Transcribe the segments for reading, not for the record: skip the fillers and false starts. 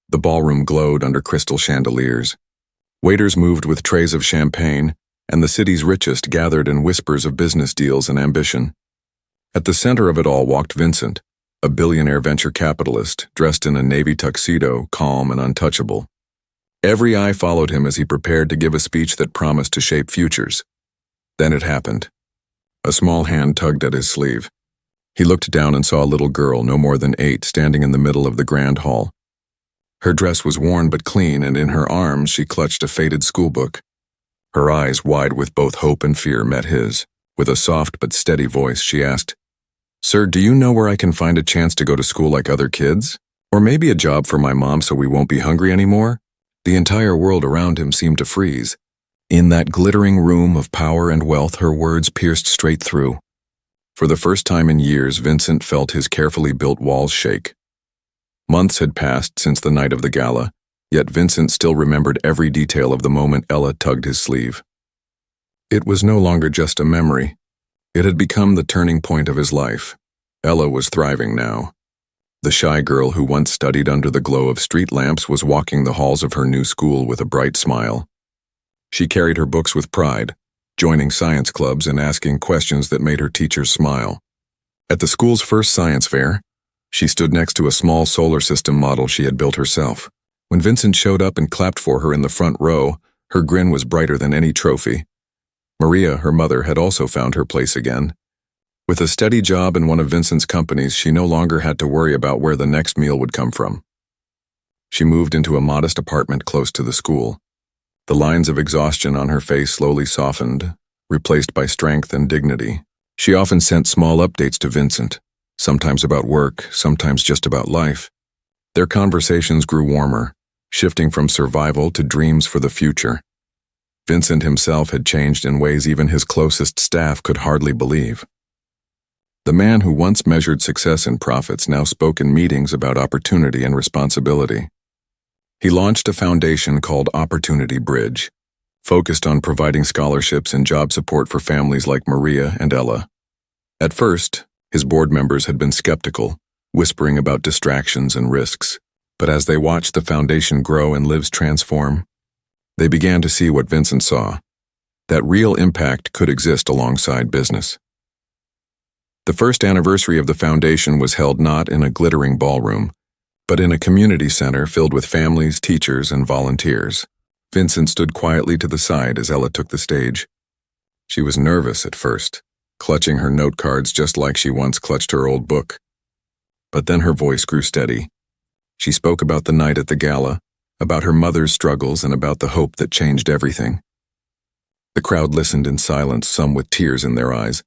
The ballroom glowed under crystal chandeliers. Waiters moved with trays of champagne, and the city's richest gathered in whispers of business deals and ambition. At the center of it all walked Vincent, a billionaire venture capitalist, dressed in a navy tuxedo, calm and untouchable. Every eye followed him as he prepared to give a speech that promised to shape futures. Then it happened. A small hand tugged at his sleeve. He looked down and saw a little girl, no more than 8, standing in the middle of the grand hall. Her dress was worn but clean, and in her arms she clutched a faded schoolbook. Her eyes, wide with both hope and fear, met his. With a soft but steady voice, she asked, "Sir, do you know where I can find a chance to go to school like other kids? Or maybe a job for my mom so we won't be hungry anymore?" The entire world around him seemed to freeze. In that glittering room of power and wealth, her words pierced straight through. For the first time in years, Vincent felt his carefully built walls shake. Months had passed since the night of the gala, yet Vincent still remembered every detail of the moment Ella tugged his sleeve. It was no longer just a memory. It had become the turning point of his life. Ella was thriving now. The shy girl who once studied under the glow of street lamps was walking the halls of her new school with a bright smile. She carried her books with pride, joining science clubs and asking questions that made her teachers smile. At the school's first science fair, she stood next to a small solar system model she had built herself. When Vincent showed up and clapped for her in the front row, her grin was brighter than any trophy. Maria, her mother, had also found her place again. With a steady job in one of Vincent's companies, she no longer had to worry about where the next meal would come from. She moved into a modest apartment close to the school. The lines of exhaustion on her face slowly softened, replaced by strength and dignity. She often sent small updates to Vincent, sometimes about work, sometimes just about life. Their conversations grew warmer, shifting from survival to dreams for the future. Vincent himself had changed in ways even his closest staff could hardly believe. The man who once measured success in profits now spoke in meetings about opportunity and responsibility. He launched a foundation called Opportunity Bridge, focused on providing scholarships and job support for families like Maria and Ella. At first, his board members had been skeptical, whispering about distractions and risks. But as they watched the foundation grow and lives transform, they began to see what Vincent saw, that real impact could exist alongside business. The first anniversary of the foundation was held not in a glittering ballroom, but in a community center filled with families, teachers, and volunteers. Vincent stood quietly to the side as Ella took the stage. She was nervous at first, clutching her note cards just like she once clutched her old book. But then her voice grew steady. She spoke about the night at the gala, about her mother's struggles, and about the hope that changed everything. The crowd listened in silence, some with tears in their eyes.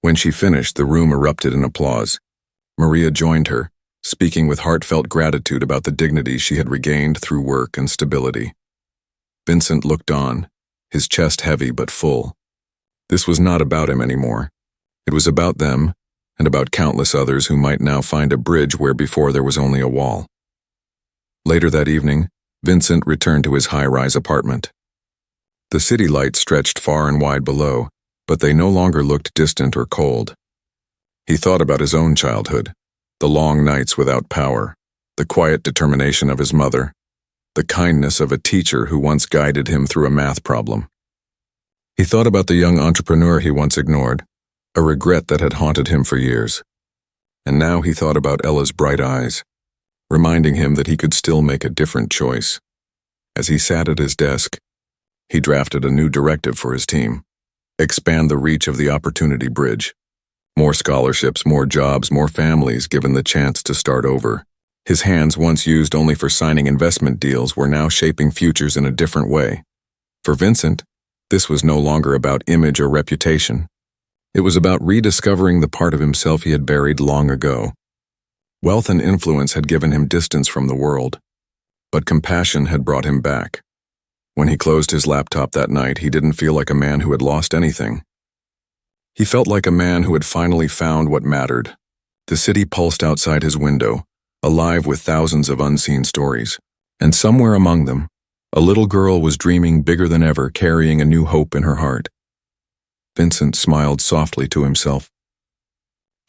When she finished, the room erupted in applause. Maria joined her, speaking with heartfelt gratitude about the dignity she had regained through work and stability. Vincent looked on, his chest heavy but full. This was not about him anymore. It was about them, and about countless others who might now find a bridge where before there was only a wall. Later that evening, Vincent returned to his high-rise apartment. The city lights stretched far and wide below, but they no longer looked distant or cold. He thought about his own childhood, the long nights without power, the quiet determination of his mother, the kindness of a teacher who once guided him through a math problem. He thought about the young entrepreneur he once ignored, a regret that had haunted him for years. And now he thought about Ella's bright eyes, reminding him that he could still make a different choice. As he sat at his desk, he drafted a new directive for his team: expand the reach of the Opportunity Bridge. More scholarships, more jobs, more families given the chance to start over. His hands, once used only for signing investment deals, were now shaping futures in a different way. For Vincent, this was no longer about image or reputation. It was about rediscovering the part of himself he had buried long ago. Wealth and influence had given him distance from the world, but compassion had brought him back. When he closed his laptop that night, he didn't feel like a man who had lost anything. He felt like a man who had finally found what mattered. The city pulsed outside his window, alive with thousands of unseen stories. And somewhere among them, a little girl was dreaming bigger than ever, carrying a new hope in her heart. Vincent smiled softly to himself.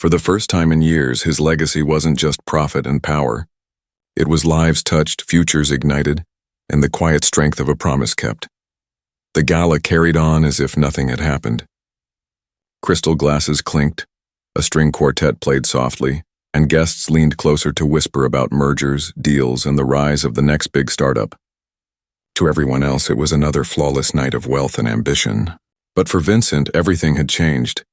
For the first time in years, his legacy wasn't just profit and power. It was lives touched, futures ignited, and the quiet strength of a promise kept. The gala carried on as if nothing had happened. Crystal glasses clinked, a string quartet played softly, and guests leaned closer to whisper about mergers, deals, and the rise of the next big startup. To everyone else, it was another flawless night of wealth and ambition. But for Vincent, everything had changed.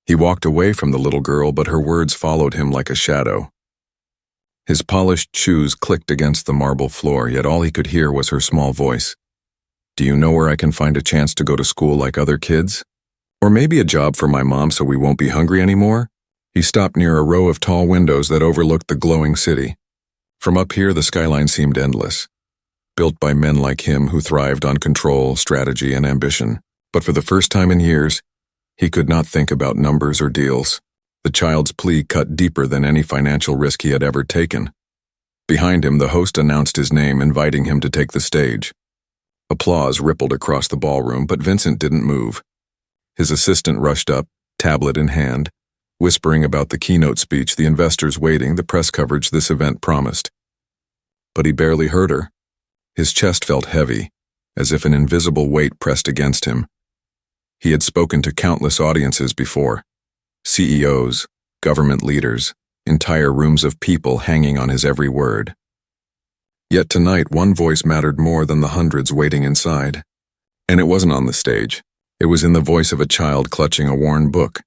He walked away from the little girl, but her words followed him like a shadow. His polished shoes clicked against the marble floor, yet all he could hear was her small voice. "Do you know where I can find a chance to go to school like other kids? Or maybe a job for my mom so we won't be hungry anymore?" He stopped near a row of tall windows that overlooked the glowing city. From up here, the skyline seemed endless, built by men like him who thrived on control, strategy, and ambition. But for the first time in years, he could not think about numbers or deals. The child's plea cut deeper than any financial risk he had ever taken. Behind him, the host announced his name, inviting him to take the stage. Applause rippled across the ballroom, but Vincent didn't move. His assistant rushed up, tablet in hand, whispering about the keynote speech, the investors waiting, the press coverage this event promised. But he barely heard her. His chest felt heavy, as if an invisible weight pressed against him. He had spoken to countless audiences before. CEOs, government leaders, entire rooms of people hanging on his every word. Yet tonight, one voice mattered more than the hundreds waiting inside. And it wasn't on the stage. It was in the voice of a child clutching a worn book.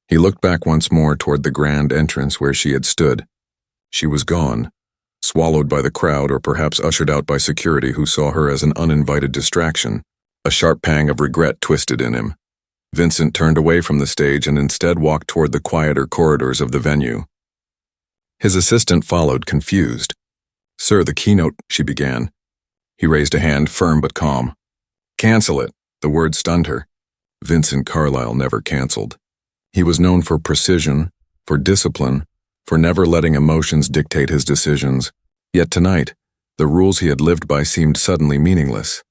He looked back once more toward the grand entrance where she had stood. She was gone, swallowed by the crowd or perhaps ushered out by security who saw her as an uninvited distraction. A sharp pang of regret twisted in him. Vincent turned away from the stage and instead walked toward the quieter corridors of the venue. His assistant followed, confused. "Sir, the keynote," she began. He raised a hand, firm but calm. "Cancel it." The word stunned her. Vincent Carlyle never canceled. He was known for precision, for discipline, for never letting emotions dictate his decisions. Yet tonight, the rules he had lived by seemed suddenly meaningless.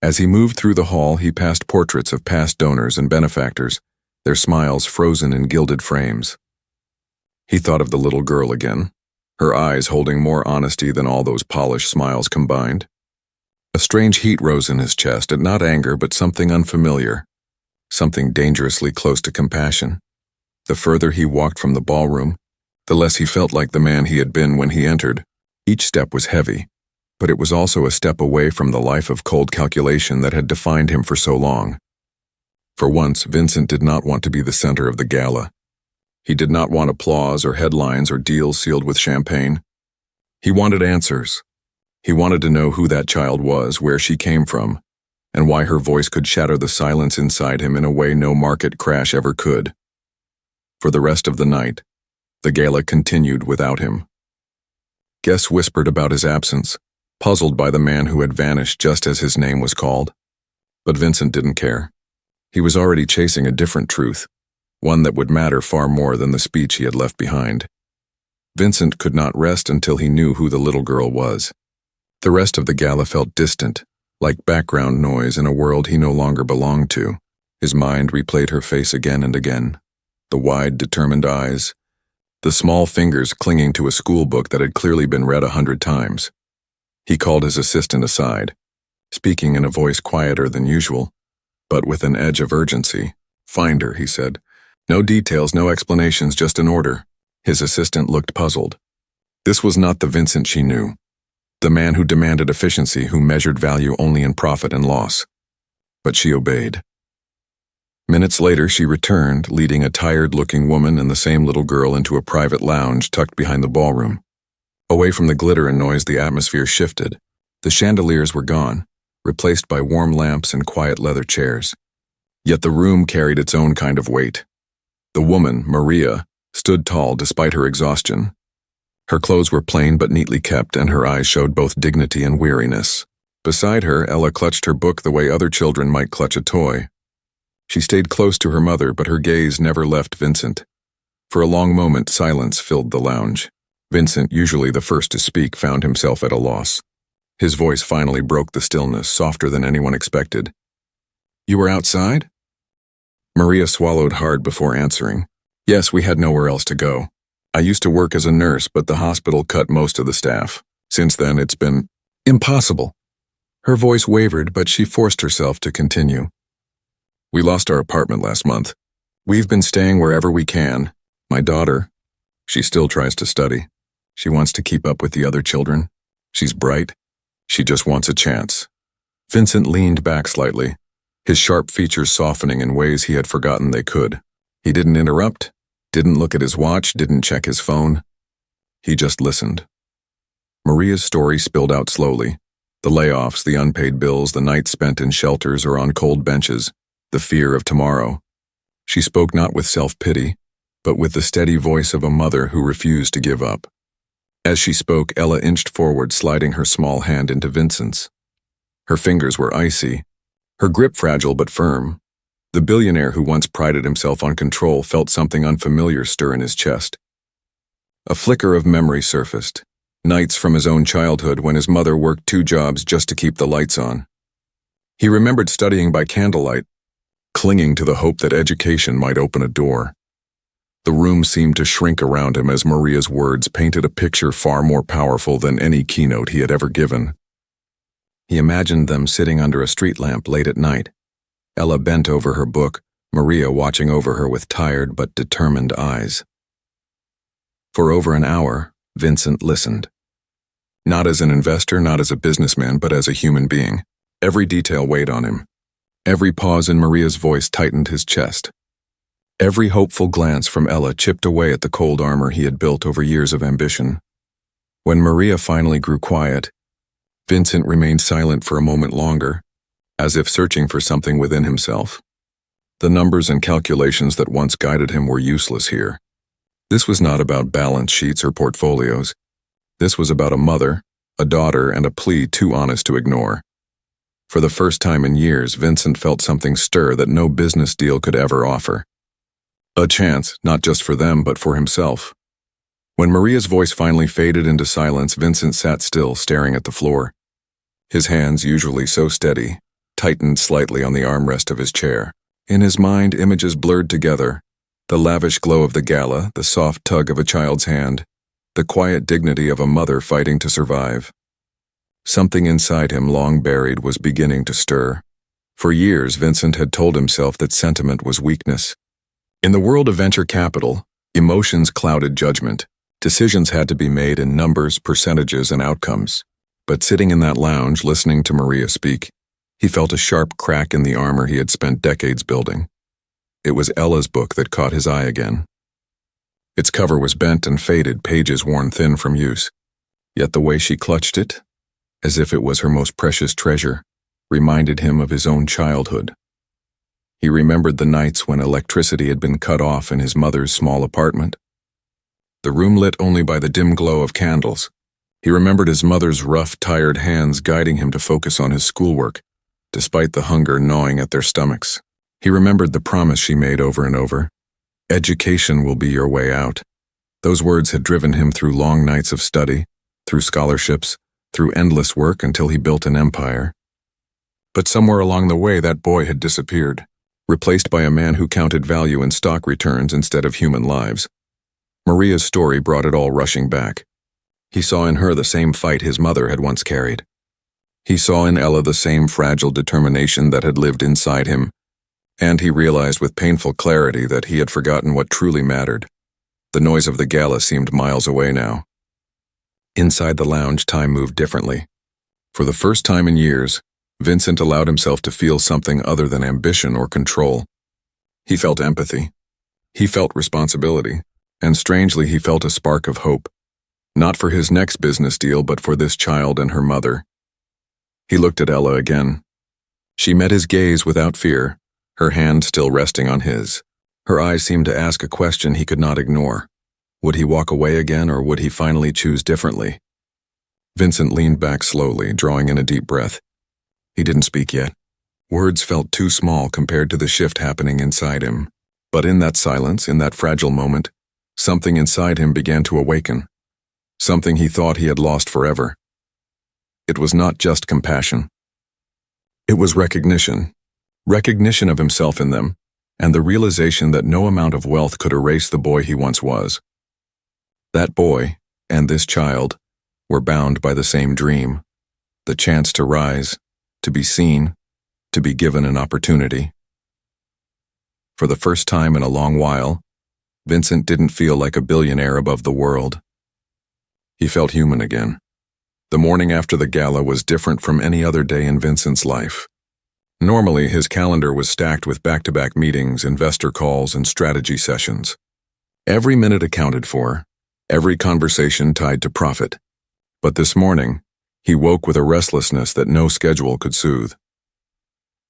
As he moved through the hall, he passed portraits of past donors and benefactors, their smiles frozen in gilded frames. He thought of the little girl again, her eyes holding more honesty than all those polished smiles combined. A strange heat rose in his chest, at not anger but something unfamiliar, something dangerously close to compassion. The further he walked from the ballroom, the less he felt like the man he had been when he entered. Each step was heavy, but it was also a step away from the life of cold calculation that had defined him for so long. For once, Vincent did not want to be the center of the gala. He did not want applause or headlines or deals sealed with champagne. He wanted answers. He wanted to know who that child was, where she came from, and why her voice could shatter the silence inside him in a way no market crash ever could. For the rest of the night, the gala continued without him. Guests whispered about his absence, puzzled by the man who had vanished just as his name was called. But Vincent didn't care. He was already chasing a different truth, one that would matter far more than the speech he had left behind. Vincent could not rest until he knew who the little girl was. The rest of the gala felt distant, like background noise in a world he no longer belonged to. His mind replayed her face again and again. The wide, determined eyes, the small fingers clinging to a school book that had clearly been read 100 times. He called his assistant aside, speaking in a voice quieter than usual, but with an edge of urgency. "Find her," he said. "No details, no explanations, just an order." His assistant looked puzzled. This was not the Vincent she knew, the man who demanded efficiency, who measured value only in profit and loss. But she obeyed. Minutes later, she returned, leading a tired-looking woman and the same little girl into a private lounge tucked behind the ballroom. Away from the glitter and noise, the atmosphere shifted. The chandeliers were gone, replaced by warm lamps and quiet leather chairs. Yet the room carried its own kind of weight. The woman, Maria, stood tall despite her exhaustion. Her clothes were plain but neatly kept, and her eyes showed both dignity and weariness. Beside her, Ella clutched her book the way other children might clutch a toy. She stayed close to her mother, but her gaze never left Vincent. For a long moment, silence filled the lounge. Vincent, usually the first to speak, found himself at a loss. His voice finally broke the stillness, softer than anyone expected. "You were outside?" Maria swallowed hard before answering. "Yes, we had nowhere else to go. I used to work as a nurse, but the hospital cut most of the staff. Since then, it's been impossible. Her voice wavered, but she forced herself to continue. We lost our apartment last month. We've been staying wherever we can. My daughter, she still tries to study. She wants to keep up with the other children. She's bright. She just wants a chance. Vincent leaned back slightly, his sharp features softening in ways he had forgotten they could. He didn't interrupt, didn't look at his watch, didn't check his phone. He just listened. Maria's story spilled out slowly. The layoffs, the unpaid bills, the nights spent in shelters or on cold benches, the fear of tomorrow. She spoke not with self-pity, but with the steady voice of a mother who refused to give up. As she spoke, Ella inched forward, sliding her small hand into Vincent's. Her fingers were icy, her grip fragile but firm. The billionaire who once prided himself on control felt something unfamiliar stir in his chest. A flicker of memory surfaced, nights from his own childhood when his mother worked 2 jobs just to keep the lights on. He remembered studying by candlelight, clinging to the hope that education might open a door. The room seemed to shrink around him as Maria's words painted a picture far more powerful than any keynote he had ever given. He imagined them sitting under a street lamp late at night, Ella bent over her book, Maria watching over her with tired but determined eyes. For over an hour, Vincent listened. Not as an investor, not as a businessman, but as a human being. Every detail weighed on him. Every pause in Maria's voice tightened his chest. Every hopeful glance from Ella chipped away at the cold armor he had built over years of ambition. When Maria finally grew quiet, Vincent remained silent for a moment longer, as if searching for something within himself. The numbers and calculations that once guided him were useless here. This was not about balance sheets or portfolios. This was about a mother, a daughter, and a plea too honest to ignore. For the first time in years, Vincent felt something stir that no business deal could ever offer. A chance, not just for them, but for himself. When Maria's voice finally faded into silence, Vincent sat still, staring at the floor. His hands, usually so steady, tightened slightly on the armrest of his chair. In his mind, images blurred together. The lavish glow of the gala, the soft tug of a child's hand, the quiet dignity of a mother fighting to survive. Something inside him, long buried, was beginning to stir. For years, Vincent had told himself that sentiment was weakness. In the world of venture capital, emotions clouded judgment. Decisions had to be made in numbers, percentages, and outcomes. But sitting in that lounge, listening to Maria speak, he felt a sharp crack in the armor he had spent decades building. It was Ella's book that caught his eye again. Its cover was bent and faded, pages worn thin from use. Yet the way she clutched it, as if it was her most precious treasure, reminded him of his own childhood. He remembered the nights when electricity had been cut off in his mother's small apartment. The room lit only by the dim glow of candles. He remembered his mother's rough, tired hands guiding him to focus on his schoolwork, despite the hunger gnawing at their stomachs. He remembered the promise she made over and over. Education will be your way out. Those words had driven him through long nights of study, through scholarships, through endless work until he built an empire. But somewhere along the way, that boy had disappeared, replaced by a man who counted value in stock returns instead of human lives. Maria's story brought it all rushing back. He saw in her the same fight his mother had once carried. He saw in Ella the same fragile determination that had lived inside him, and he realized with painful clarity that he had forgotten what truly mattered. The noise of the gala seemed miles away now. Inside the lounge, time moved differently. For the first time in years, Vincent allowed himself to feel something other than ambition or control. He felt empathy. He felt responsibility. And strangely, he felt a spark of hope. Not for his next business deal, but for this child and her mother. He looked at Ella again. She met his gaze without fear, her hand still resting on his. Her eyes seemed to ask a question he could not ignore. Would he walk away again, or would he finally choose differently? Vincent leaned back slowly, drawing in a deep breath. He didn't speak yet. Words felt too small compared to the shift happening inside him. But in that silence, in that fragile moment, something inside him began to awaken. Something he thought he had lost forever. It was not just compassion. It was recognition. Recognition of himself in them, and the realization that no amount of wealth could erase the boy he once was. That boy, and this child, were bound by the same dream, the chance to rise, to be seen, to be given an opportunity. For the first time in a long while, Vincent didn't feel like a billionaire above the world. He felt human again. The morning after the gala was different from any other day in Vincent's life. Normally, his calendar was stacked with back-to-back meetings, investor calls, and strategy sessions. Every minute accounted for, every conversation tied to profit. But this morning, he woke with a restlessness that no schedule could soothe.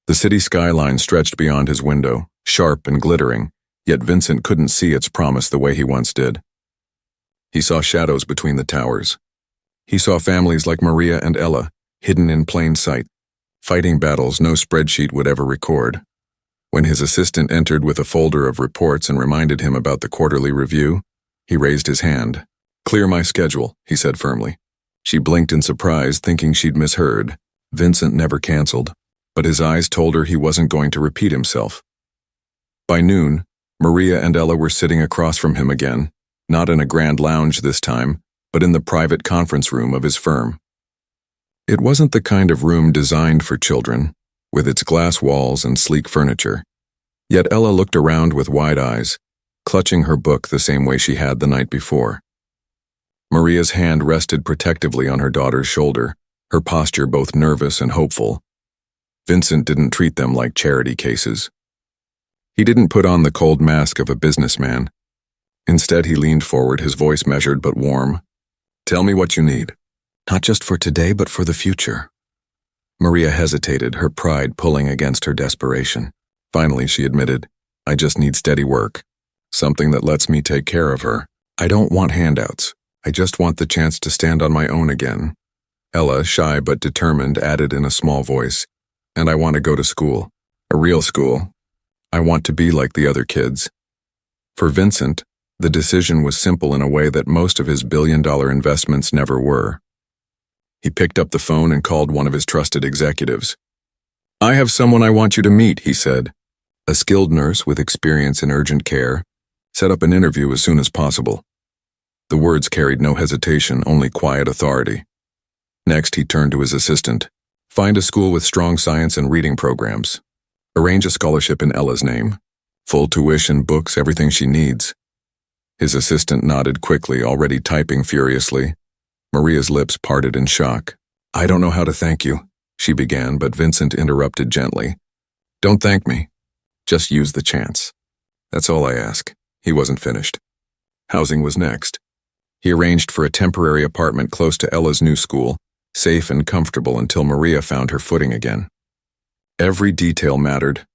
The city skyline stretched beyond his window, sharp and glittering, yet Vincent couldn't see its promise the way he once did. He saw shadows between the towers. He saw families like Maria and Ella, hidden in plain sight, fighting battles no spreadsheet would ever record. When his assistant entered with a folder of reports and reminded him about the quarterly review, he raised his hand. "Clear my schedule," he said firmly. She blinked in surprise, thinking she'd misheard. Vincent never canceled, but his eyes told her he wasn't going to repeat himself. By noon, Maria and Ella were sitting across from him again, not in a grand lounge this time, but in the private conference room of his firm. It wasn't the kind of room designed for children, with its glass walls and sleek furniture. Yet Ella looked around with wide eyes, clutching her book the same way she had the night before. Maria's hand rested protectively on her daughter's shoulder, her posture both nervous and hopeful. Vincent didn't treat them like charity cases. He didn't put on the cold mask of a businessman. Instead, he leaned forward, his voice measured but warm. "Tell me what you need. Not just for today, but for the future." Maria hesitated, her pride pulling against her desperation. Finally, she admitted, "I just need steady work. Something that lets me take care of her. I don't want handouts. I just want the chance to stand on my own again." Ella, shy but determined, added in a small voice, "And I want to go to school. A real school. I want to be like the other kids." For Vincent, the decision was simple in a way that most of his billion-dollar investments never were. He picked up the phone and called one of his trusted executives. "I have someone I want you to meet," he said. A skilled nurse with experience in urgent care. "Set up an interview as soon as possible." The words carried no hesitation, only quiet authority. Next, he turned to his assistant. "Find a school with strong science and reading programs. Arrange a scholarship in Ella's name. Full tuition, books, everything she needs." His assistant nodded quickly, already typing furiously. Maria's lips parted in shock. "I don't know how to thank you," she began, but Vincent interrupted gently. "Don't thank me. Just use the chance. That's all I ask." He wasn't finished. Housing was next. He arranged for a temporary apartment close to Ella's new school, safe and comfortable until Maria found her footing again. Every detail mattered,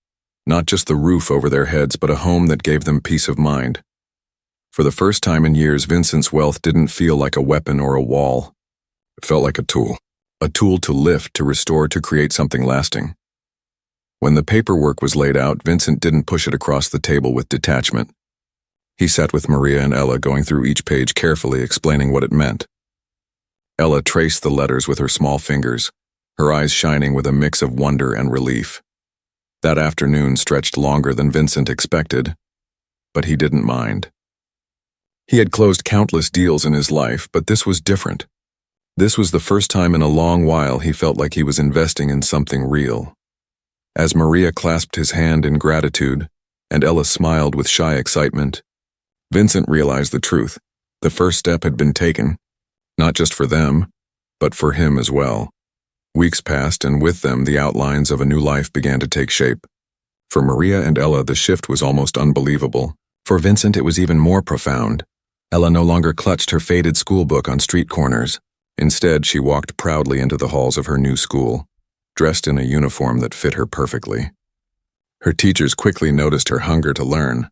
not just the roof over their heads, but a home that gave them peace of mind. For the first time in years, Vincent's wealth didn't feel like a weapon or a wall. It felt like a tool to lift, to restore, to create something lasting. When the paperwork was laid out, Vincent didn't push it across the table with detachment. He sat with Maria and Ella, going through each page carefully, explaining what it meant. Ella traced the letters with her small fingers, her eyes shining with a mix of wonder and relief. That afternoon stretched longer than Vincent expected, but he didn't mind. He had closed countless deals in his life, but this was different. This was the first time in a long while he felt like he was investing in something real. As Maria clasped his hand in gratitude, and Ella smiled with shy excitement, Vincent realized the truth. The first step had been taken, not just for them, but for him as well. Weeks passed, and with them the outlines of a new life began to take shape. For Maria and Ella, the shift was almost unbelievable. For Vincent, it was even more profound. Ella no longer clutched her faded schoolbook on street corners. Instead, she walked proudly into the halls of her new school, dressed in a uniform that fit her perfectly. Her teachers quickly noticed her hunger to learn.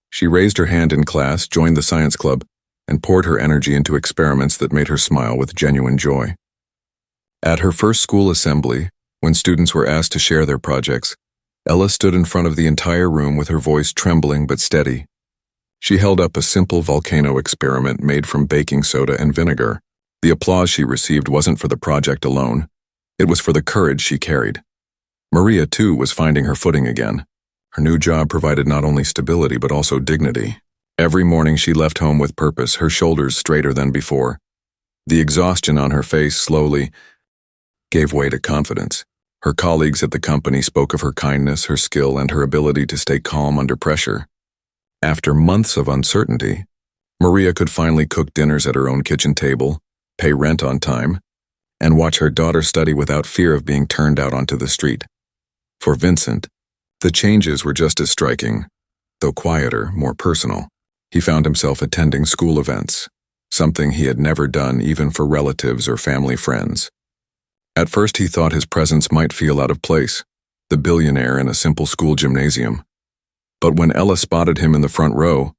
She raised her hand in class, joined the science club, and poured her energy into experiments that made her smile with genuine joy. At her first school assembly, when students were asked to share their projects, Ella stood in front of the entire room with her voice trembling but steady. She held up a simple volcano experiment made from baking soda and vinegar. The applause she received wasn't for the project alone. It was for the courage she carried. Maria, too, was finding her footing again. Her new job provided not only stability but also dignity. Every morning she left home with purpose, her shoulders straighter than before. The exhaustion on her face slowly gave way to confidence. Her colleagues at the company spoke of her kindness, her skill, and her ability to stay calm under pressure. After months of uncertainty, Maria could finally cook dinners at her own kitchen table, pay rent on time, and watch her daughter study without fear of being turned out onto the street. For Vincent, the changes were just as striking, though quieter, more personal. He found himself attending school events, something he had never done even for relatives or family friends. At first he thought his presence might feel out of place, the billionaire in a simple school gymnasium. But when Ella spotted him in the front row,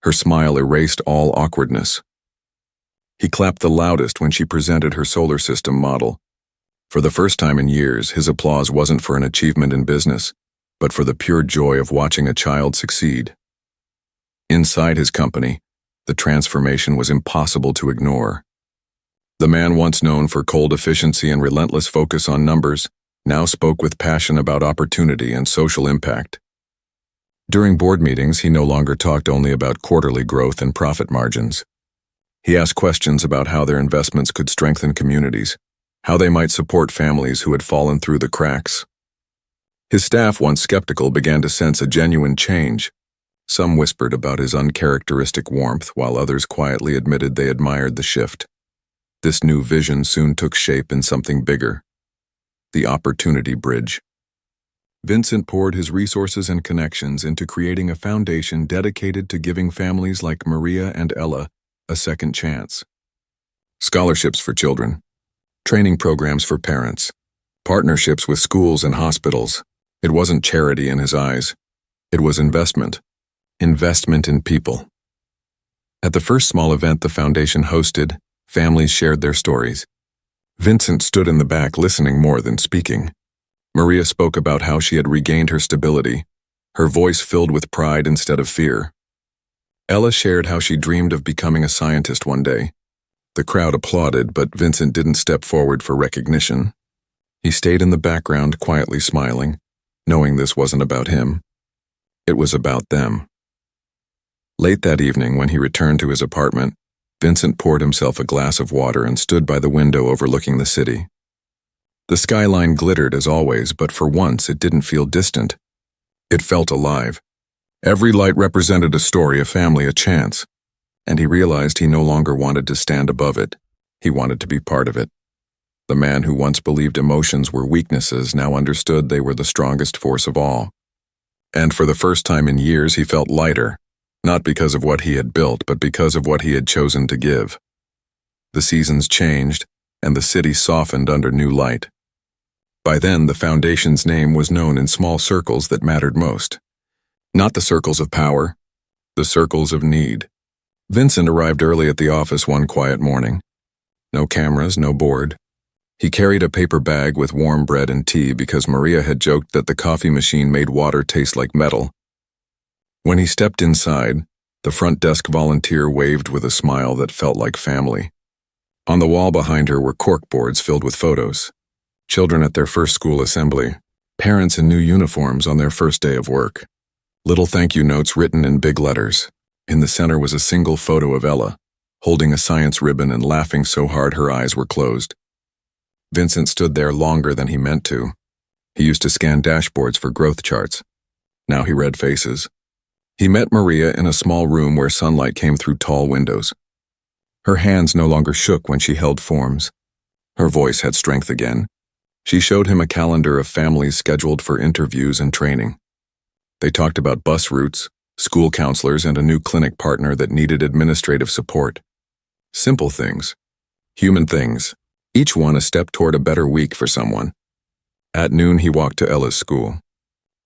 her smile erased all awkwardness. He clapped the loudest when she presented her solar system model. For the first time in years, his applause wasn't for an achievement in business, but for the pure joy of watching a child succeed. Inside his company, the transformation was impossible to ignore. The man once known for cold efficiency and relentless focus on numbers now spoke with passion about opportunity and social impact. During board meetings, he no longer talked only about quarterly growth and profit margins. He asked questions about how their investments could strengthen communities, how they might support families who had fallen through the cracks. His staff, once skeptical, began to sense a genuine change. Some whispered about his uncharacteristic warmth, while others quietly admitted they admired the shift. This new vision soon took shape in something bigger: the Opportunity Bridge. Vincent poured his resources and connections into creating a foundation dedicated to giving families like Maria and Ella a second chance. Scholarships for children, training programs for parents, partnerships with schools and hospitals. It wasn't charity in his eyes. It was investment. Investment in people. At the first small event the foundation hosted, families shared their stories. Vincent stood in the back listening more than speaking. Maria spoke about how she had regained her stability, her voice filled with pride instead of fear. Ella shared how she dreamed of becoming a scientist one day. The crowd applauded, but Vincent didn't step forward for recognition. He stayed in the background, quietly smiling, knowing this wasn't about him. It was about them. Late that evening, when he returned to his apartment, Vincent poured himself a glass of water and stood by the window overlooking the city. The skyline glittered as always, but for once it didn't feel distant. It felt alive. Every light represented a story, a family, a chance. And he realized he no longer wanted to stand above it. He wanted to be part of it. The man who once believed emotions were weaknesses now understood they were the strongest force of all. And for the first time in years he felt lighter, not because of what he had built, but because of what he had chosen to give. The seasons changed, and the city softened under new light. By then, the foundation's name was known in small circles that mattered most. Not the circles of power, the circles of need. Vincent arrived early at the office one quiet morning. No cameras, no board. He carried a paper bag with warm bread and tea because Maria had joked that the coffee machine made water taste like metal. When he stepped inside, the front desk volunteer waved with a smile that felt like family. On the wall behind her were corkboards filled with photos. Children at their first school assembly, parents in new uniforms on their first day of work. Little thank you notes written in big letters. In the center was a single photo of Ella, holding a science ribbon and laughing so hard her eyes were closed. Vincent stood there longer than he meant to. He used to scan dashboards for growth charts. Now he read faces. He met Maria in a small room where sunlight came through tall windows. Her hands no longer shook when she held forms. Her voice had strength again. She showed him a calendar of families scheduled for interviews and training. They talked about bus routes, school counselors, and a new clinic partner that needed administrative support. Simple things. Human things. Each one a step toward a better week for someone. At noon, he walked to Ella's school.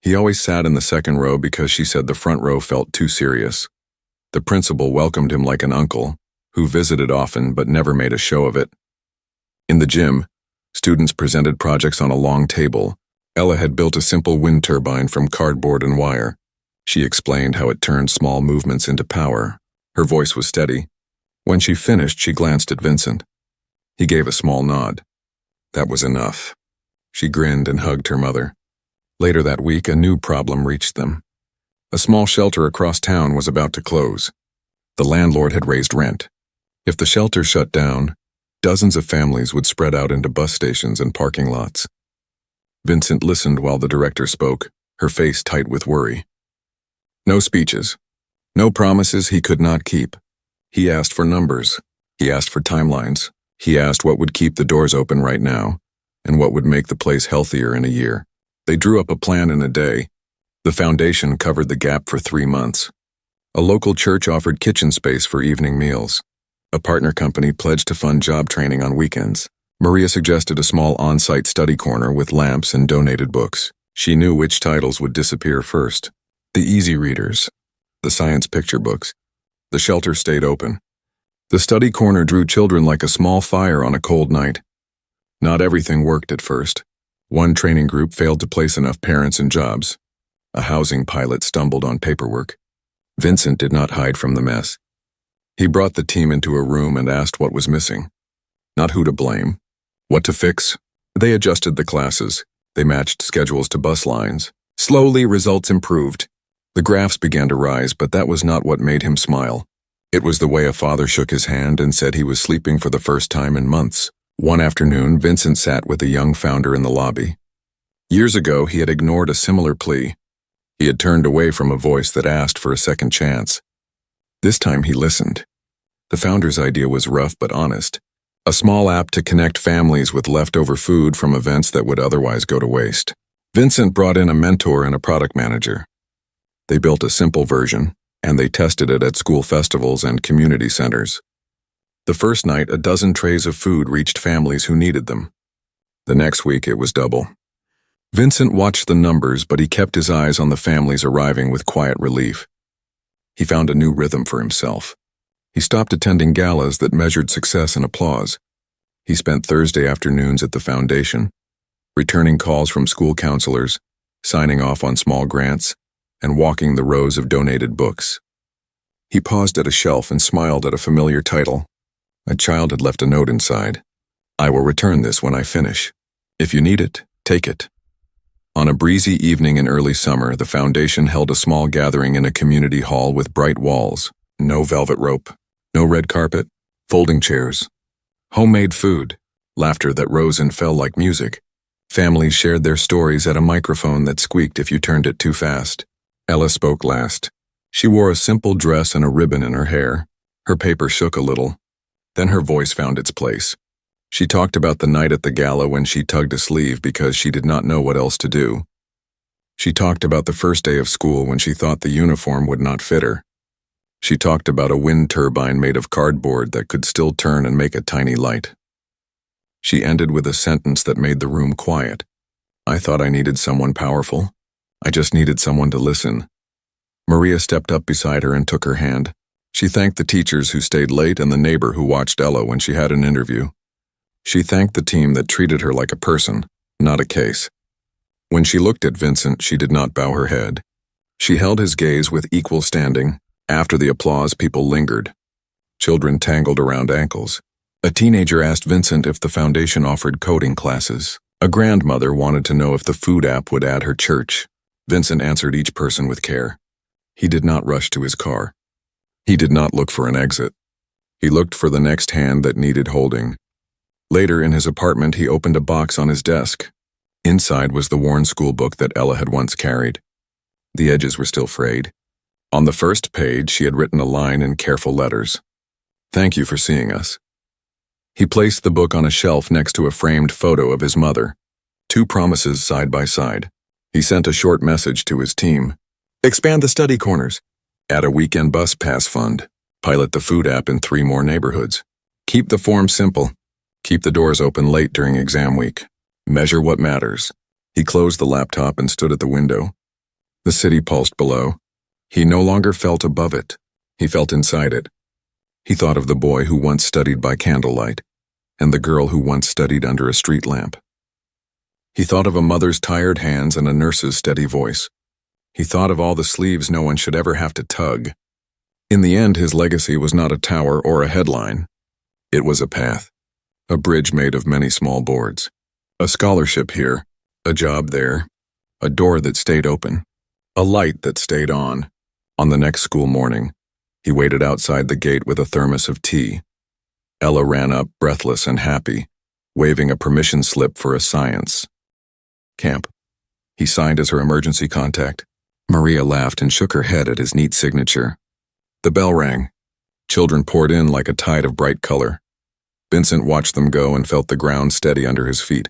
He always sat in the second row because she said the front row felt too serious. The principal welcomed him like an uncle, who visited often but never made a show of it. In the gym, students presented projects on a long table. Ella had built a simple wind turbine from cardboard and wire. She explained how it turned small movements into power. Her voice was steady. When she finished, she glanced at Vincent. He gave a small nod. That was enough. She grinned and hugged her mother. Later that week, a new problem reached them. A small shelter across town was about to close. The landlord had raised rent. If the shelter shut down, dozens of families would spread out into bus stations and parking lots. Vincent listened while the director spoke, her face tight with worry. No speeches. No promises he could not keep. He asked for numbers. He asked for timelines. He asked what would keep the doors open right now, and what would make the place healthier in a year. They drew up a plan in a day. The foundation covered the gap for 3 months. A local church offered kitchen space for evening meals. A partner company pledged to fund job training on weekends. Maria suggested a small on-site study corner with lamps and donated books. She knew which titles would disappear first. The easy readers. The science picture books. The shelter stayed open. The study corner drew children like a small fire on a cold night. Not everything worked at first. One training group failed to place enough parents in jobs. A housing pilot stumbled on paperwork. Vincent did not hide from the mess. He brought the team into a room and asked what was missing. Not who to blame. What to fix. They adjusted the classes. They matched schedules to bus lines. Slowly, results improved. The graphs began to rise, but that was not what made him smile. It was the way a father shook his hand and said he was sleeping for the first time in months. One afternoon, Vincent sat with a young founder in the lobby. Years ago, he had ignored a similar plea. He had turned away from a voice that asked for a second chance. This time he listened. The founder's idea was rough but honest. A small app to connect families with leftover food from events that would otherwise go to waste. Vincent brought in a mentor and a product manager. They built a simple version, and they tested it at school festivals and community centers. The first night, a dozen trays of food reached families who needed them. The next week, it was double. Vincent watched the numbers, but he kept his eyes on the families arriving with quiet relief. He found a new rhythm for himself. He stopped attending galas that measured success and applause. He spent Thursday afternoons at the foundation, returning calls from school counselors, signing off on small grants, and walking the rows of donated books. He paused at a shelf and smiled at a familiar title. A child had left a note inside. "I will return this when I finish. If you need it, take it." On a breezy evening in early summer, the foundation held a small gathering in a community hall with bright walls. No velvet rope, no red carpet, folding chairs. Homemade food, laughter that rose and fell like music. Families shared their stories at a microphone that squeaked if you turned it too fast. Ella spoke last. She wore a simple dress and a ribbon in her hair. Her paper shook a little. Then her voice found its place. She talked about the night at the gala when she tugged a sleeve because she did not know what else to do. She talked about the first day of school when she thought the uniform would not fit her. She talked about a wind turbine made of cardboard that could still turn and make a tiny light. She ended with a sentence that made the room quiet. "I thought I needed someone powerful. I just needed someone to listen." Maria stepped up beside her and took her hand. She thanked the teachers who stayed late and the neighbor who watched Ella when she had an interview. She thanked the team that treated her like a person, not a case. When she looked at Vincent, she did not bow her head. She held his gaze with equal standing. After the applause, people lingered. Children tangled around ankles. A teenager asked Vincent if the foundation offered coding classes. A grandmother wanted to know if the food app would add her church. Vincent answered each person with care. He did not rush to his car. He did not look for an exit. He looked for the next hand that needed holding. Later, in his apartment, he opened a box on his desk. Inside was the worn school book that Ella had once carried. The edges were still frayed. On the first page, she had written a line in careful letters. "Thank you for seeing us." He placed the book on a shelf next to a framed photo of his mother. 2 promises side by side. He sent a short message to his team. "Expand the study corners. Add a weekend bus pass fund. Pilot the food app in 3 more neighborhoods. Keep the form simple. Keep the doors open late during exam week. Measure what matters." He closed the laptop and stood at the window. The city pulsed below. He no longer felt above it. He felt inside it. He thought of the boy who once studied by candlelight, and the girl who once studied under a street lamp. He thought of a mother's tired hands and a nurse's steady voice. He thought of all the sleeves no one should ever have to tug. In the end, his legacy was not a tower or a headline. It was a path, a bridge made of many small boards. A scholarship here, a job there, a door that stayed open, a light that stayed on. On the next school morning, He waited outside the gate with a thermos of tea. Ella ran up, breathless and happy, waving a permission slip for a science camp. He signed as her emergency contact. Maria laughed and shook her head at his neat signature. The bell rang. Children poured in like a tide of bright color. Vincent watched them go and felt the ground steady under his feet.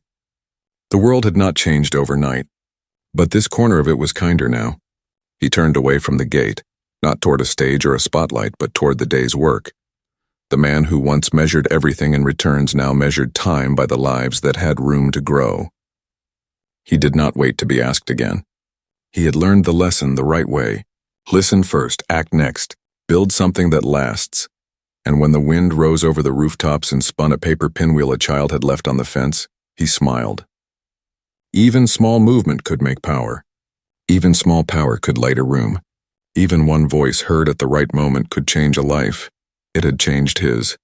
The world had not changed overnight, but this corner of it was kinder now. He turned away from the gate, not toward a stage or a spotlight, but toward the day's work. The man who once measured everything in returns now measured time by the lives that had room to grow. He did not wait to be asked again. He had learned the lesson the right way. Listen first, act next, build something that lasts. And when the wind rose over the rooftops and spun a paper pinwheel a child had left on the fence, he smiled. Even small movement could make power. Even small power could light a room. Even one voice heard at the right moment could change a life. It had changed his.